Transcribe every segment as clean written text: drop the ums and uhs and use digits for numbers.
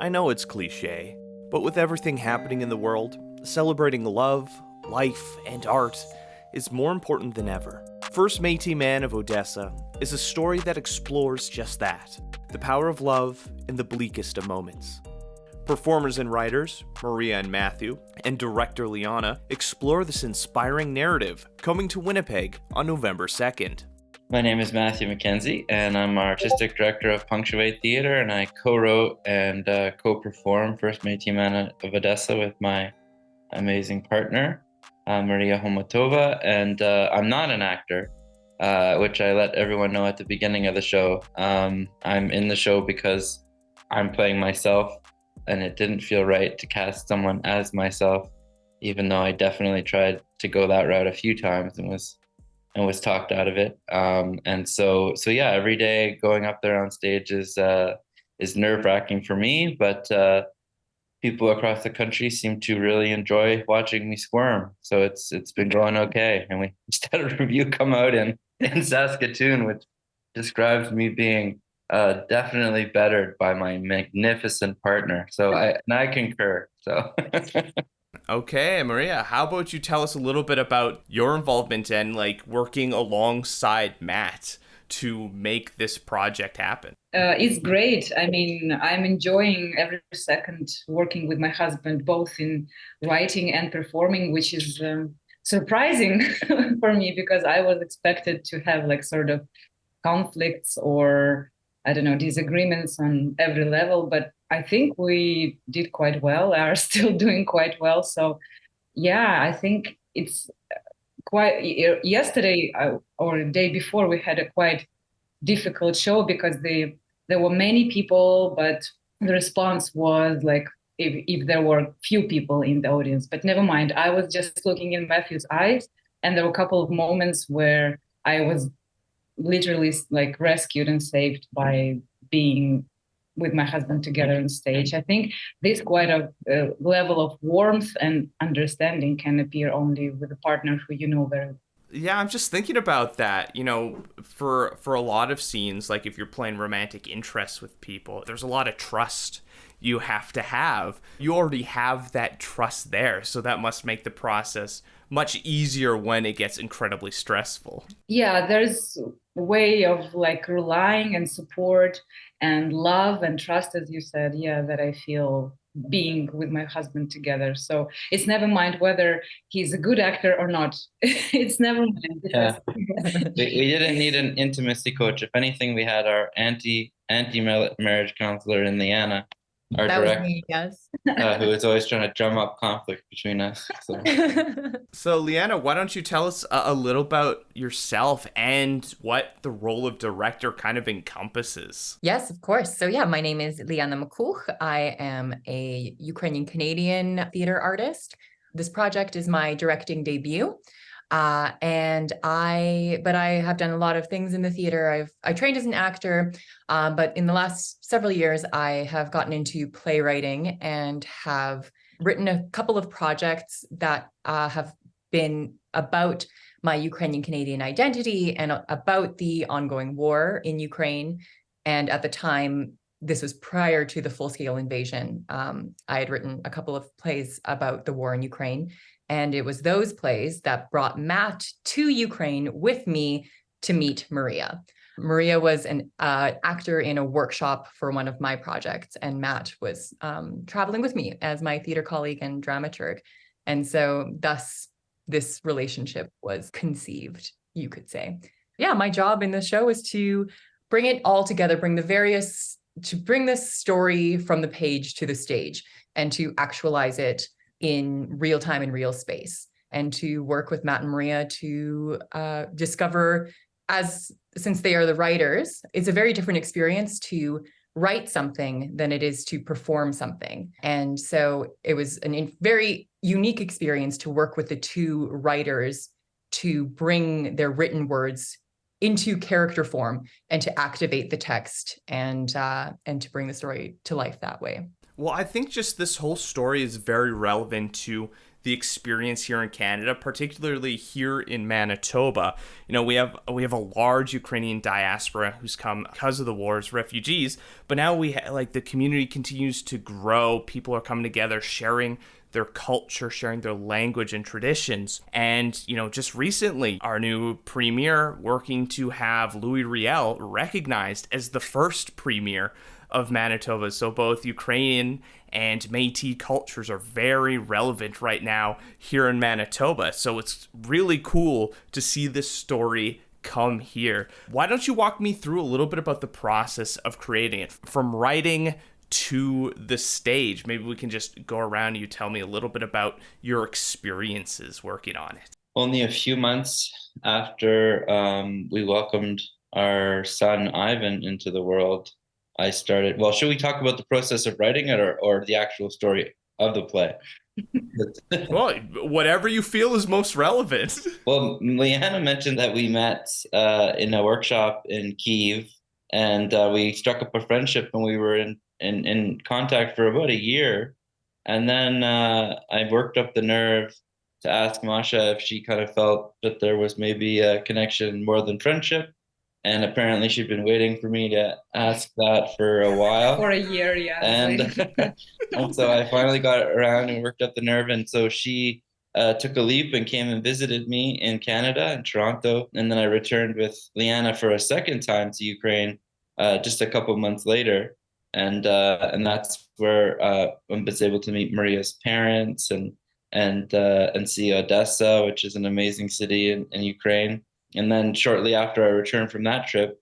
I know it's cliche, but with everything happening in the world, celebrating love, life, and art is more important than ever. First Métis Man of Odesa is a story that explores just that, the power of love in the bleakest of moments. Performers and writers, Mariya and Matthew, and director Lianna explore this inspiring narrative, coming to Winnipeg on November 2nd. My name is Matthew McKenzie, and I'm artistic director of Punctuate Theatre, and I co-wrote and co-performed First Métis Man of Odesa with my amazing partner, Mariya Homatova, and I'm not an actor, which I let everyone know at the beginning of the show. I'm in the show because I'm playing myself, and it didn't feel right to cast someone as myself, even though I definitely tried to go that route a few times and was talked out of it. And so yeah, every day going up there on stage is nerve-wracking for me, but people across the country seem to really enjoy watching me squirm. So it's been going okay. And we just had a review come out in Saskatoon, which describes me being definitely bettered by my magnificent partner. So I concur. So Okay, Mariya, how about you tell us a little bit about your involvement and working alongside Matt to make this project happen? It's great. I mean, I'm enjoying every second working with my husband, both in writing and performing, which is surprising for me because I was expected to have sort of conflicts or, I don't know, disagreements on every level, but I think we did quite well, are still doing quite well. So yeah, I think it's quite, yesterday or the day before, we had a quite difficult show because there were many people, but the response was if there were few people in the audience. But never mind, I was just looking in Matthew's eyes, and there were a couple of moments where I was literally rescued and saved by being with my husband together on stage. I think this quite a level of warmth and understanding can appear only with a partner who you know very well. Yeah, I'm just thinking about that. For a lot of scenes, if you're playing romantic interests with people, there's a lot of trust you have to have. You already have that trust there, so that must make the process much easier when it gets incredibly stressful. Yeah, there's a way of relying and support and love and trust, as you said, that I feel being with my husband together. So it's never mind whether he's a good actor or not. It's never mind. Yeah. we didn't need an intimacy coach. If anything, we had our anti-marriage counselor in Lianna, our that director, was me, yes. who was always trying to drum up conflict between us. So Lianna, why don't you tell us a little about yourself and what the role of director kind of encompasses? Yes, of course. So yeah, my name is Lianna. I am a Ukrainian Canadian theater artist. This project is my directing debut. But I have done a lot of things in the theater. I trained as an actor, but in the last several years, I have gotten into playwriting and have written a couple of projects that have been about my Ukrainian Canadian identity and about the ongoing war in Ukraine. And at the time, this was prior to the full-scale invasion. I had written a couple of plays about the war in Ukraine. And it was those plays that brought Matt to Ukraine with me to meet Mariya. Mariya was an actor in a workshop for one of my projects, and Matt was traveling with me as my theater colleague and dramaturg. And so thus, this relationship was conceived, you could say. Yeah, my job in the show is to bring it all together, bring this story from the page to the stage and to actualize it in real time and real space, and to work with Matt and Mariya to discover, since they are the writers, it's a very different experience to write something than it is to perform something. And so it was a very unique experience to work with the two writers to bring their written words into character form and to activate the text and to bring the story to life that way. Well, I think just this whole story is very relevant to the experience here in Canada, particularly here in Manitoba. You know, we have a large Ukrainian diaspora who's come because of the wars, refugees, but now like the community continues to grow. People are coming together, sharing their culture, sharing their language and traditions. And, you know, just recently, our new premier working to have Louis Riel recognized as the first premier of Manitoba. So both Ukrainian and Métis cultures are very relevant right now here in Manitoba. So it's really cool to see this story come here. Why don't you walk me through a little bit about the process of creating it, from writing to the stage? Maybe we can just go around and you tell me a little bit about your experiences working on it. Only a few months after we welcomed our son Ivan into the world, I started. Well, should we talk about the process of writing it, or the actual story of the play? Well, whatever you feel is most relevant. Well, Lianna mentioned that we met in a workshop in Kyiv, and we struck up a friendship, and we were in contact for about a year. And then I worked up the nerve to ask Masha if she kind of felt that there was maybe a connection more than friendship. And apparently she'd been waiting for me to ask that for a while. For a year, yeah. And so I finally got around and worked up the nerve. And so she took a leap and came and visited me in Canada, in Toronto. And then I returned with Lianna for a second time to Ukraine just a couple months later. And that's where I was able to meet Mariya's parents and see Odessa, which is an amazing city in Ukraine. And then shortly after I returned from that trip,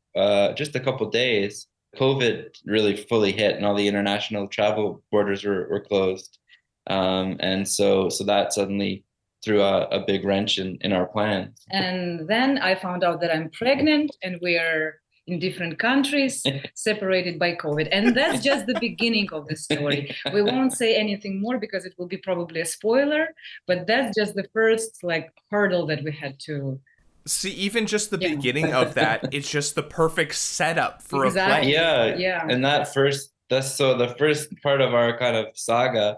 just a couple days, COVID really fully hit, and all the international travel borders were closed. And so that suddenly threw a big wrench in our plans. And then I found out that I'm pregnant, and we're in different countries, separated by COVID. And that's just the beginning of the story. We won't say anything more because it will be probably a spoiler, but that's just the first hurdle that we had to. See, even just the beginning of that, it's just the perfect setup for Exactly. a play. Yeah. And the first part of our kind of saga,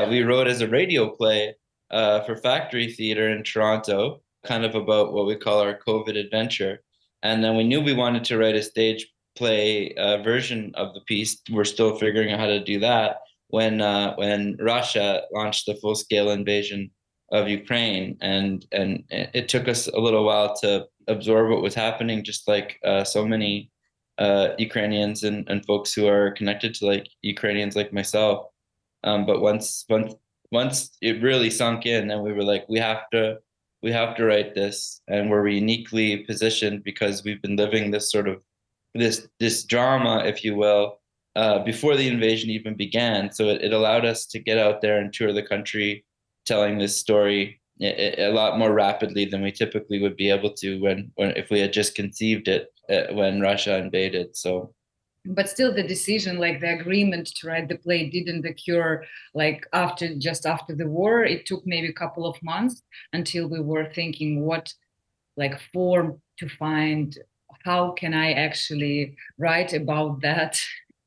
we wrote as a radio play for Factory Theatre in Toronto, kind of about what we call our COVID adventure. And then we knew we wanted to write a stage play version of the piece. We're still figuring out how to do that when Russia launched the full-scale invasion of Ukraine, and it took us a little while to absorb what was happening, just like so many Ukrainians and folks who are connected to Ukrainians like myself. But once it really sunk in, and we were like, we have to write this, and we're uniquely positioned because we've been living this sort of this drama, if you will, before the invasion even began. So it allowed us to get out there and tour the country, telling this story a lot more rapidly than we typically would be able to when if we had just conceived it when Russia invaded. So, but still, the decision, the agreement to write the play, didn't occur after the war. It took maybe a couple of months until we were thinking what form to find. How can I actually write about that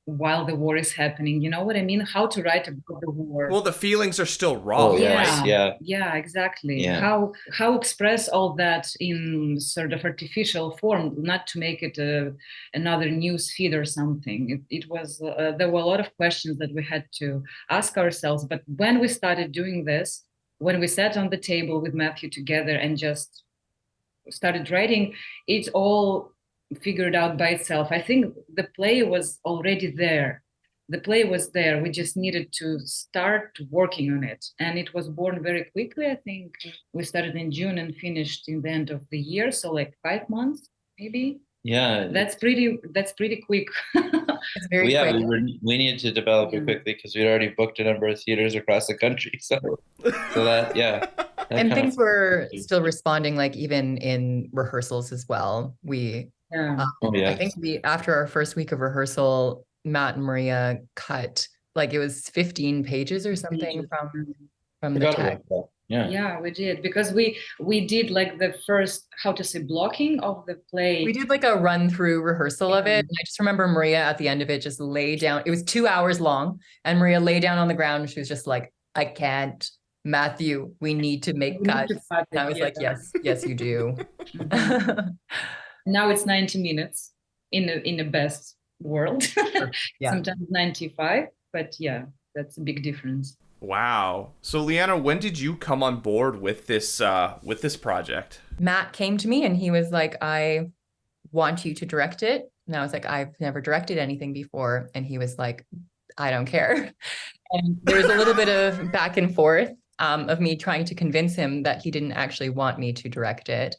while the war is happening? You know what I mean? How to write about the war. Well, the feelings are still raw. Yeah, exactly. Yeah. How express all that in sort of artificial form, not to make it another news feed or something. It was there were a lot of questions that we had to ask ourselves. But when we started doing this, when we sat on the table with Matthew together and just started writing, it all figured out by itself. I think the play was already there. The play was there. We just needed to start working on it. And it was born very quickly. I think we started in June and finished in the end of the year. So 5 months, maybe. Yeah. That's pretty quick. It's very quick. We needed to develop it quickly because we'd already booked a number of theaters across the country. So that, yeah. And things were still responding, even in rehearsals as well. I think after our first week of rehearsal, Matt and Mariya cut it was 15 pages or something from the text. Yeah, we did, because we did the first, blocking of the play. We did a run through rehearsal of it. I just remember Mariya at the end of it just lay down. It was 2 hours long, and Mariya lay down on the ground and she was just like, I can't Matthew, we need to make We need cuts. to cut And I it, was yeah. like, yes, you do. Mhm. Now it's 90 minutes in the best world. Yeah. Sometimes 95, but yeah, that's a big difference. Wow. So Lianna, when did you come on board with this project? Matt came to me and he was like, I want you to direct it. And I was like, I've never directed anything before. And he was like, I don't care. And there was a little bit of back and forth of me trying to convince him that he didn't actually want me to direct it.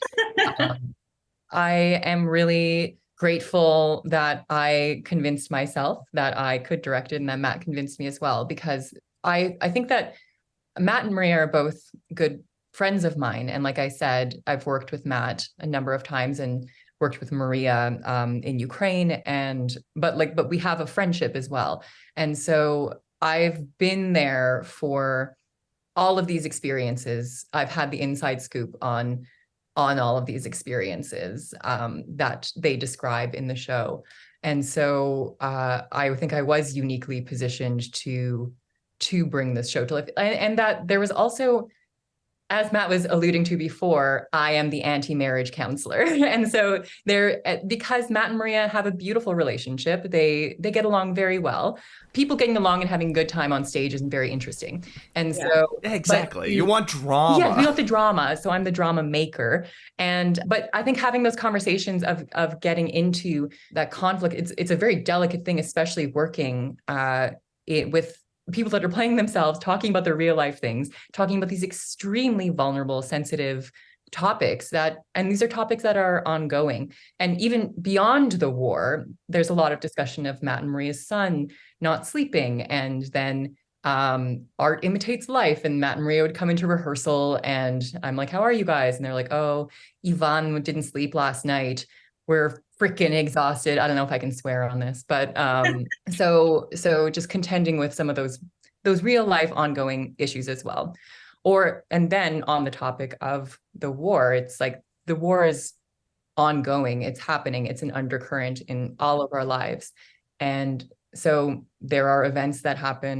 I am really grateful that I convinced myself that I could direct it and that Matt convinced me as well, because I think that Matt and Mariya are both good friends of mine. And like I said, I've worked with Matt a number of times and worked with Mariya in Ukraine. But we have a friendship as well. And so I've been there for all of these experiences. I've had the inside scoop on all of these experiences that they describe in the show. And so I think I was uniquely positioned to bring this show to life. And that there was also, as Matt was alluding to before, I am the anti-marriage counselor. And so because Matt and Mariya have a beautiful relationship, they get along very well. People getting along and having a good time on stage isn't very interesting. And so Exactly. You want drama. Yes, we want the drama. So I'm the drama maker. But I think having those conversations of getting into that conflict, it's a very delicate thing, especially working with people that are playing themselves, talking about their real life things, talking about these extremely vulnerable, sensitive topics and these are topics that are ongoing. And even beyond the war, there's a lot of discussion of Matt and Mariya's son not sleeping. And then art imitates life. And Matt and Mariya would come into rehearsal and I'm like, how are you guys? And they're like, oh, Ivan didn't sleep last night. We're freaking exhausted. I don't know if I can swear on this, but so just contending with some of those real life ongoing issues as well. And then on the topic of the war, it's like the war is ongoing. It's happening. It's an undercurrent in all of our lives. And so there are events that happen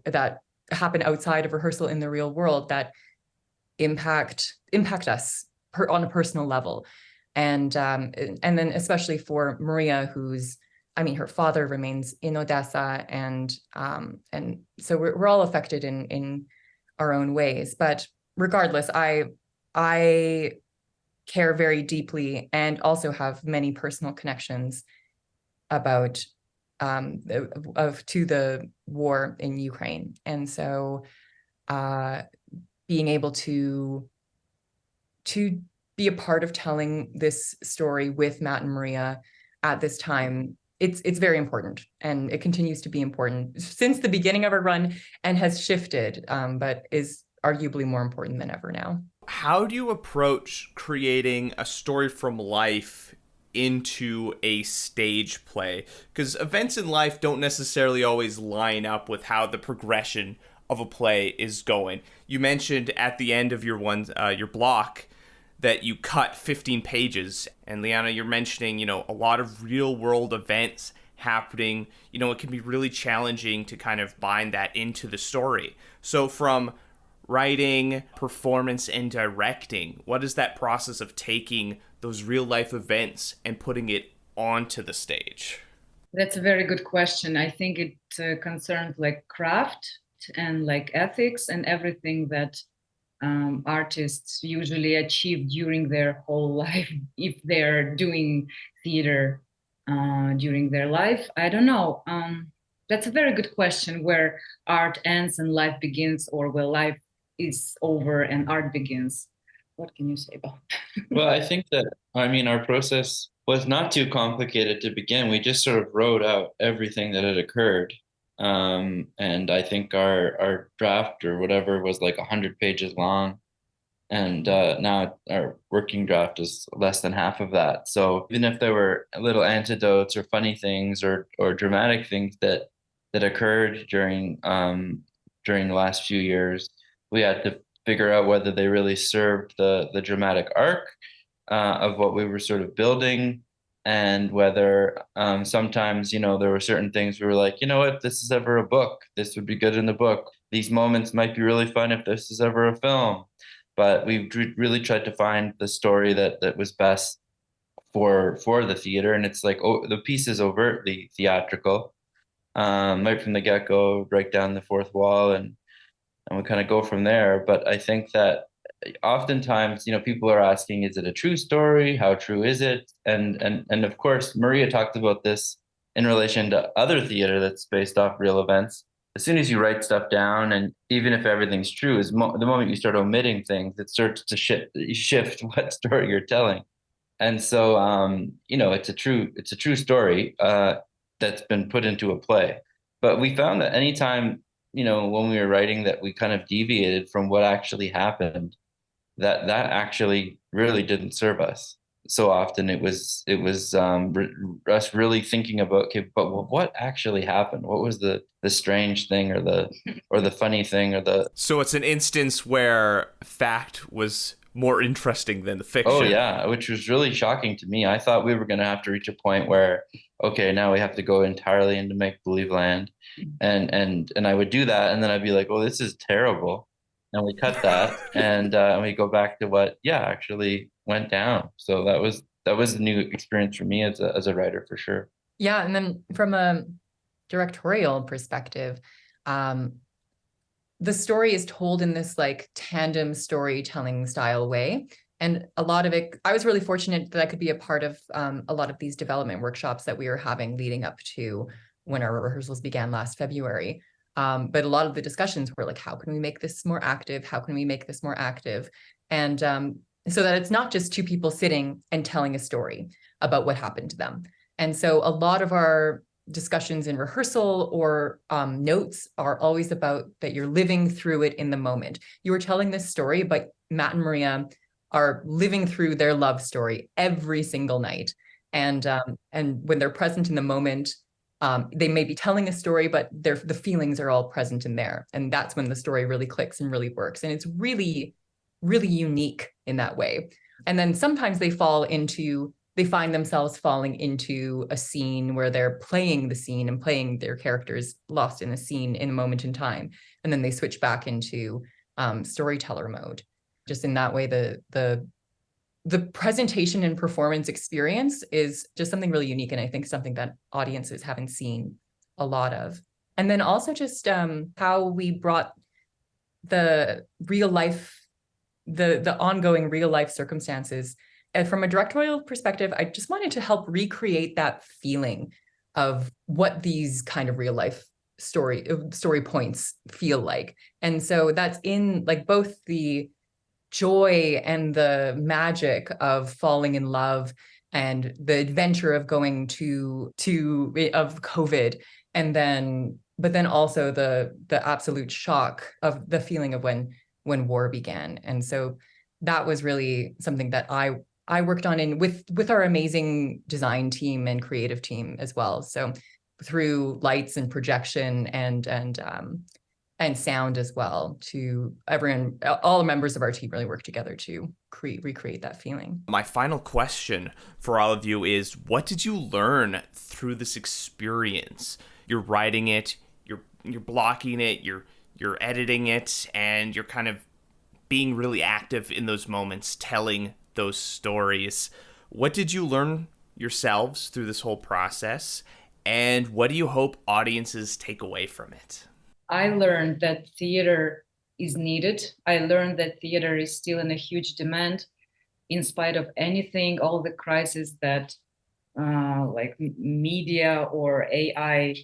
that happen outside of rehearsal in the real world that impact us on a personal level. And then especially for Mariya, her father remains in Odessa, and so we're all affected in our own ways. But regardless, I care very deeply and also have many personal connections about to the war in Ukraine. And so being able to be a part of telling this story with Matt and Mariya at this time, it's very important, and it continues to be important since the beginning of our run and has shifted, but is arguably more important than ever now. How do you approach creating a story from life into a stage play? Because events in life don't necessarily always line up with how the progression of a play is going. You mentioned at the end of your block that you cut 15 pages. And Lianna, you're mentioning, a lot of real world events happening. It can be really challenging to kind of bind that into the story. So from writing, performance, and directing, what is that process of taking those real life events and putting it onto the stage? That's a very good question. I think it concerns like craft and like ethics and everything that artists usually achieve during their whole life if they're doing theater during their life. I don't know. That's a very good question, where art ends and life begins, or where life is over and art begins. What can you say about that? Well, I think that, our process was not too complicated to begin. We just sort of wrote out everything that had occurred. And I think our draft or whatever was like 100 pages long. And now our working draft is less than half of that. So even if there were little anecdotes or funny things or dramatic things that occurred during the last few years, we had to figure out whether they really served the dramatic arc of what we were sort of building, and whether sometimes, there were certain things we were like, if this is ever a book, this would be good in the book. these moments might be really fun if this is ever a film. But we really tried to find the story that was best for the theater. And it's like, oh, the piece is overtly theatrical, right from the get-go, break down the fourth wall, and we kind of go from there. But I think that oftentimes, people are asking, is it a true story? How true is it? And of course, Mariya talked about this in relation to other theater that's based off real events. As soon as you write stuff down, and even if everything's true, the moment you start omitting things, it starts to shift what story you're telling. And so, it's a true story that's been put into a play. But we found that anytime, when we were writing, that we kind of deviated from what actually happened, that actually really didn't serve us. So often it was us really thinking about, okay, but what actually happened? What was the strange thing, or the funny thing, or the... So it's an instance where fact was more interesting than the fiction. Oh yeah, which was really shocking to me. I thought we were going to have to reach a point where, okay, now we have to go entirely into make-believe land, and I would do that, and then I'd be like, oh, this is terrible, and we cut that, and we go back to what actually went down. So that was a new experience for me as a writer, for sure. Yeah, and then from a directorial perspective, the story is told in this like tandem storytelling style way. And a lot of it, I was really fortunate that I could be a part of a lot of these development workshops that we were having leading up to when our rehearsals began last February. But a lot of the discussions were like, how can we make this more active? How can we make this more active? And so that it's not just two people sitting and telling a story about what happened to them. And so a lot of our discussions in rehearsal or notes are always about that you're living through it in the moment. You are telling this story, but Matt and Mariya are living through their love story every single night. And when they're present in the moment, they may be telling a story, but the feelings are all present in there. And that's when the story really clicks and really works. And it's really, really unique in that way. And then sometimes they find themselves falling into a scene where they're playing the scene and playing their characters lost in a scene in a moment in time. And then they switch back into storyteller mode. Just in that way, the presentation and performance experience is just something really unique. And I think something that audiences haven't seen a lot of. And then also just how we brought the real life, the ongoing real life circumstances. And from a directorial perspective, I just wanted to help recreate that feeling of what these kind of real life story points feel like. And so that's in like both the joy and the magic of falling in love and the adventure of going to of COVID, and then but then also the absolute shock of the feeling of when war began. And so that was really something that I worked on with our amazing design team and creative team as well. So through lights and projection and sound as well, to everyone, all the members of our team really worked together to recreate that feeling. My final question for all of you is, what did you learn through this experience? You're writing it, you're blocking it, you're editing it, and you're kind of being really active in those moments, telling those stories. What did you learn yourselves through this whole process, and what do you hope audiences take away from it? I learned that theater is needed. I learned that theater is still in a huge demand, in spite of anything, all the crises that like media or AI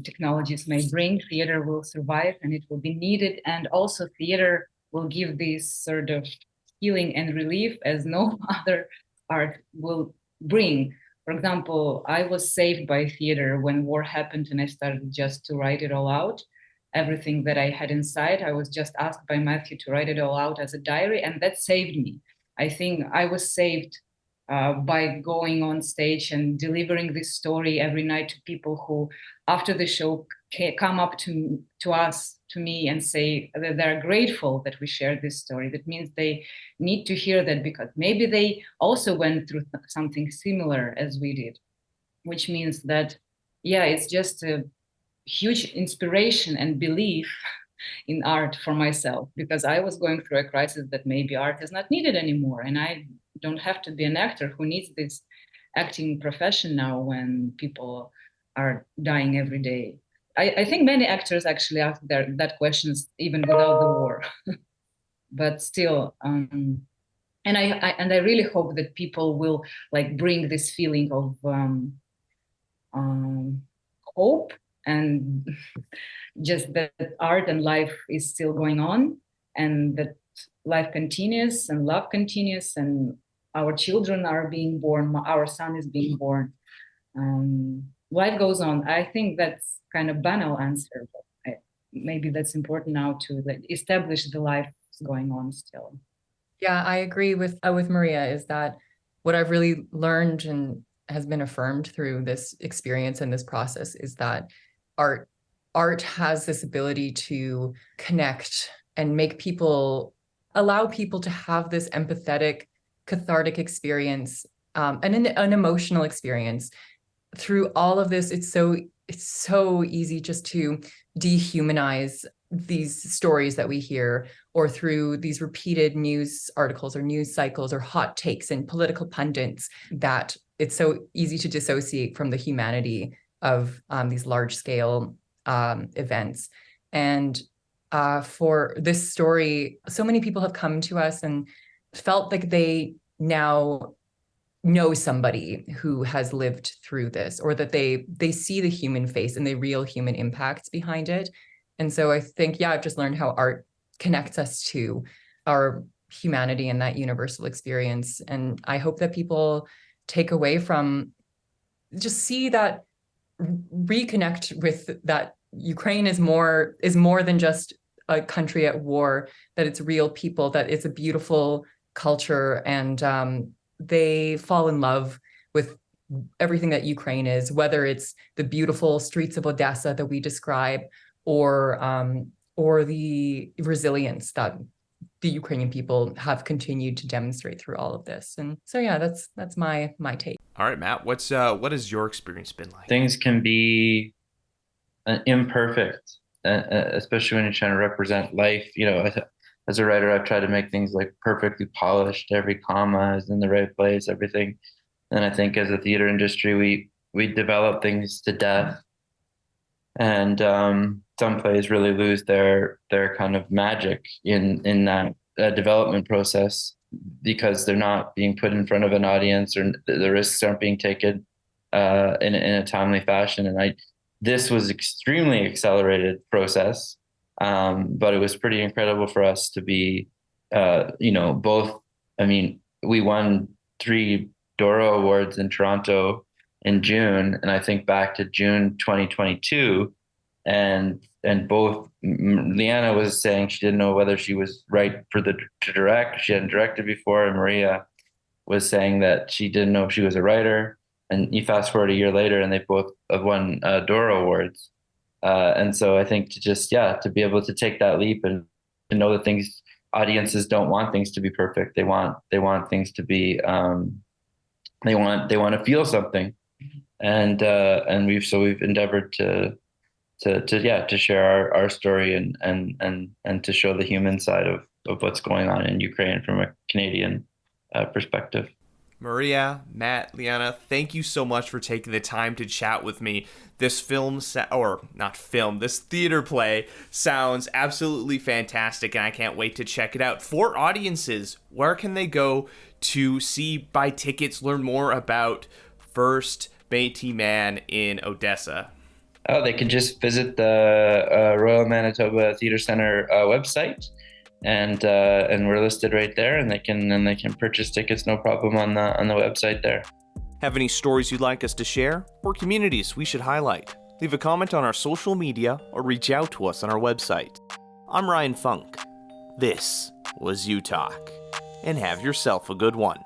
technologies may bring. Theater will survive and it will be needed. And also theater will give this sort of healing and relief as no other art will bring. For example, I was saved by theater when war happened and I started just to write it all out. Everything that I had inside, I was just asked by Matthew to write it all out as a diary, and that saved me. I think I was saved by going on stage and delivering this story every night to people who, after the show, come up to me and say that they're grateful that we shared this story. That means they need to hear that because maybe they also went through something similar as we did, which means that, yeah, it's just a huge inspiration and belief in art for myself, because I was going through a crisis that maybe art is not needed anymore. And I don't have to be an actor who needs this acting profession now when people are dying every day. I think many actors actually ask that questions even without the war. But still, and I really hope that people will like bring this feeling of hope, and just that art and life is still going on, and that life continues and love continues, and our children are being born, our son is being born. Life goes on. I think that's kind of banal answer, but maybe that's important now to like establish the life going on still. Yeah, I agree with Mariya, is that what I've really learned and has been affirmed through this experience and this process is that art has this ability to connect and make people, allow people to have this empathetic, cathartic experience, and an emotional experience. Through all of this, it's so easy just to dehumanize these stories that we hear, or through these repeated news articles or news cycles or hot takes and political pundits, that it's so easy to dissociate from the humanity of these large scale events. And for this story, so many people have come to us and felt like they now know somebody who has lived through this, or that they see the human face and the real human impacts behind it. And so I think, yeah, I've just learned how art connects us to our humanity and that universal experience. And I hope that people take away from, just see that, reconnect with that Ukraine is more than just a country at war, that it's real people, that it's a beautiful culture, and they fall in love with everything that Ukraine is, whether it's the beautiful streets of Odessa that we describe, or the resilience that the Ukrainian people have continued to demonstrate through all of this. And so, yeah, that's my take. All right, Matt, what has your experience been like? Things can be imperfect, especially when you're trying to represent life. You know, as a writer, I've tried to make things like perfectly polished. Every comma is in the right place, everything. And I think as a theater industry, we develop things to death. And some plays really lose their kind of magic in that development process, because they're not being put in front of an audience, or the risks aren't being taken in a timely fashion. And this was extremely accelerated process, but it was pretty incredible for us to be, both. I mean, we won 3 Doro Awards in Toronto in June, and I think back to June 2022, and both Lianna was saying she didn't know whether she was right to direct. She hadn't directed before, and Mariya was saying that she didn't know if she was a writer. And you fast forward a year later, and they both have won Doro Awards. And so I think to be able to take that leap and to know that audiences don't want things to be perfect. They want things to be, they want to feel something. And we've endeavored to share our story and to show the human side of what's going on in Ukraine from a Canadian perspective. Mariya, Matt, Lianna, thank you so much for taking the time to chat with me. This this theater play sounds absolutely fantastic, and I can't wait to check it out. For audiences, where can they go to buy tickets, learn more about First Métis Man in Odessa? Oh, they can just visit the Royal Manitoba Theatre Centre website. And we're listed right there, and they can purchase tickets, no problem, on the website there. Have any stories you'd like us to share, or communities we should highlight? Leave a comment on our social media or reach out to us on our website. I'm Ryan Funk. This was You Talk, and have yourself a good one.